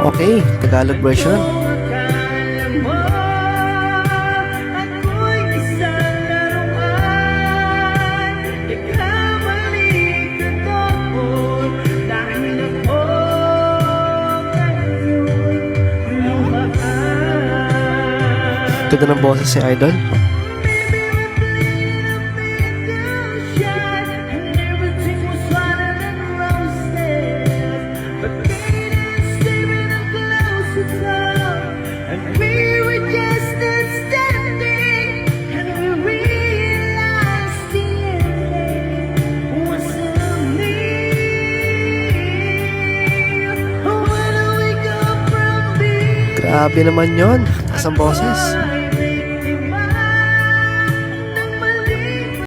Okay, Tagalog version. Ganda ng boses si Idol. Grabe naman yon, taas ang boses.